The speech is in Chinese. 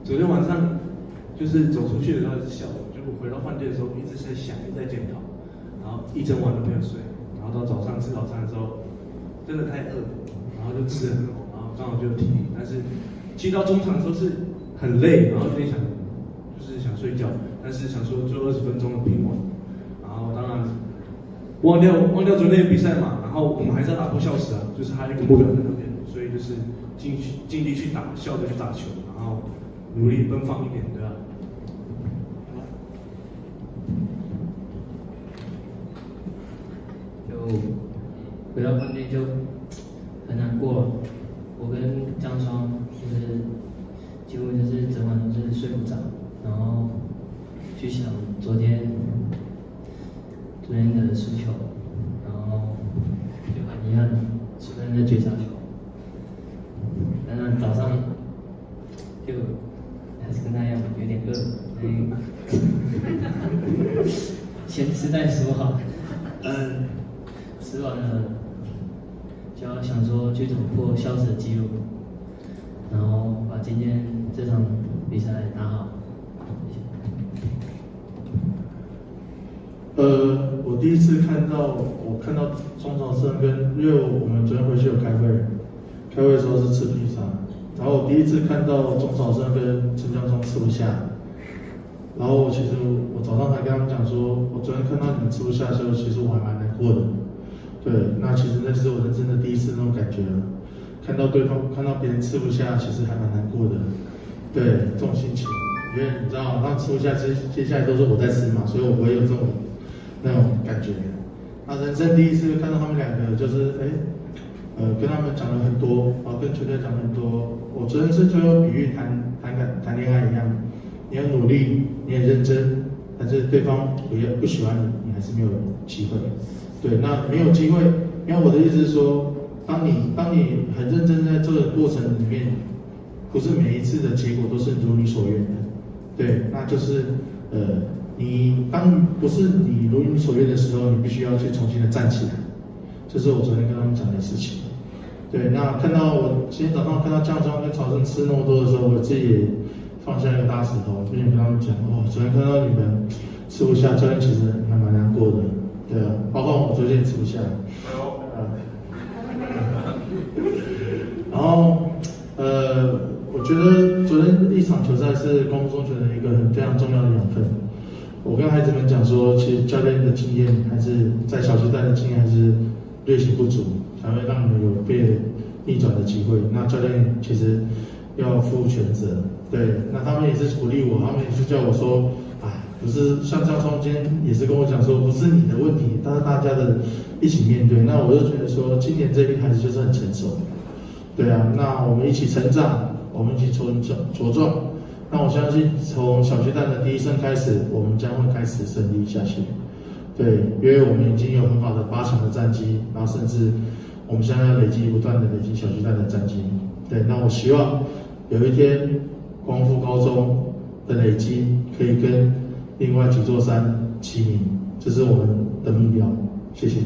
昨天晚上就是走出去的时候还是笑的，就回到饭店的时候一直在想，一直在检讨，然后一整晚都没有睡，然后到早上吃早餐的时候真的太饿了，然后就吃了很多，然后刚好就有体力，但是其实到中场的时候是很累，然后有点想就是想睡觉，但是想说最后20分钟的拼完，然后当然忘掉昨天的比赛嘛，然后我们还是要打破校史啊，就是还有一个目标在那边，所以就是尽力去打，笑着去打球，然后努力奔放一点，对吧？就回到饭店就很难过，我跟张双就是几乎就是整晚都是睡不着，然后去想昨天的输球，然后就很遗憾输在那绝杀球，当然早上就还是跟他一样有点饿，先吃再说哈。吃完了就要想说去怎么破校史的记录，然后把今天这场比赛打好。我第一次看到钟朝胜因为我们昨天回去有开会的时候是吃披萨，然后我第一次看到钟朝胜跟陈江聪吃不下，然后其实我早上还跟他们讲说，我昨天看到你们吃不下的时候，其实我还蛮难过的。对，那其实那是我人生的第一次那种感觉了，看到别人吃不下，其实还蛮难过的。对，这种心情，因为你知道，他们吃不下，接下来都是我在吃嘛，所以我不会有这种那种感觉。那人生第一次看到他们两个，就是跟他们讲了很多，然后跟球队讲了很多。我昨天是就有比喻谈恋爱一样，你要努力，你也认真，但是对方不喜欢你，你还是没有机会。对，那没有机会，因为我的意思是说，当你很认真在这个过程里面，不是每一次的结果都是如你所愿的。对，那就是当不是你如你所愿的时候，你必须要去重新的站起来。这是我昨天跟他们讲的事情。对，那我今天早上看到江中跟曹胜吃那么多的时候，我自己也放下一个大石头，并且跟他们讲，昨天看到你们吃不下，教练其实还蛮难过的。对啊，包括我昨天也吃不下。然后我觉得昨天一场球赛是光复中学的一个非常重要的养分。我跟孩子们讲说，其实教练的经验还是在小巨蛋的经验还是略显不足，才会让你们有被逆转的机会。那教练其实要负全责。对，那他们也是鼓励我，他们也是叫我说，不是像张聪今天也是跟我讲说，不是你的问题，但是大家的一起面对。那我就觉得说，今年这批孩子就是很成熟。对啊，那我们一起成长，我们一起茁壮。那我相信从小巨蛋的第一胜开始，我们将会开始胜利下去。对，因为我们已经有很好的8强的战绩，然后甚至我们现在要不断的累积小巨蛋的战绩。对，那我希望有一天光复高中的累积可以跟另外几座山齐名，这是我们的目标。谢谢。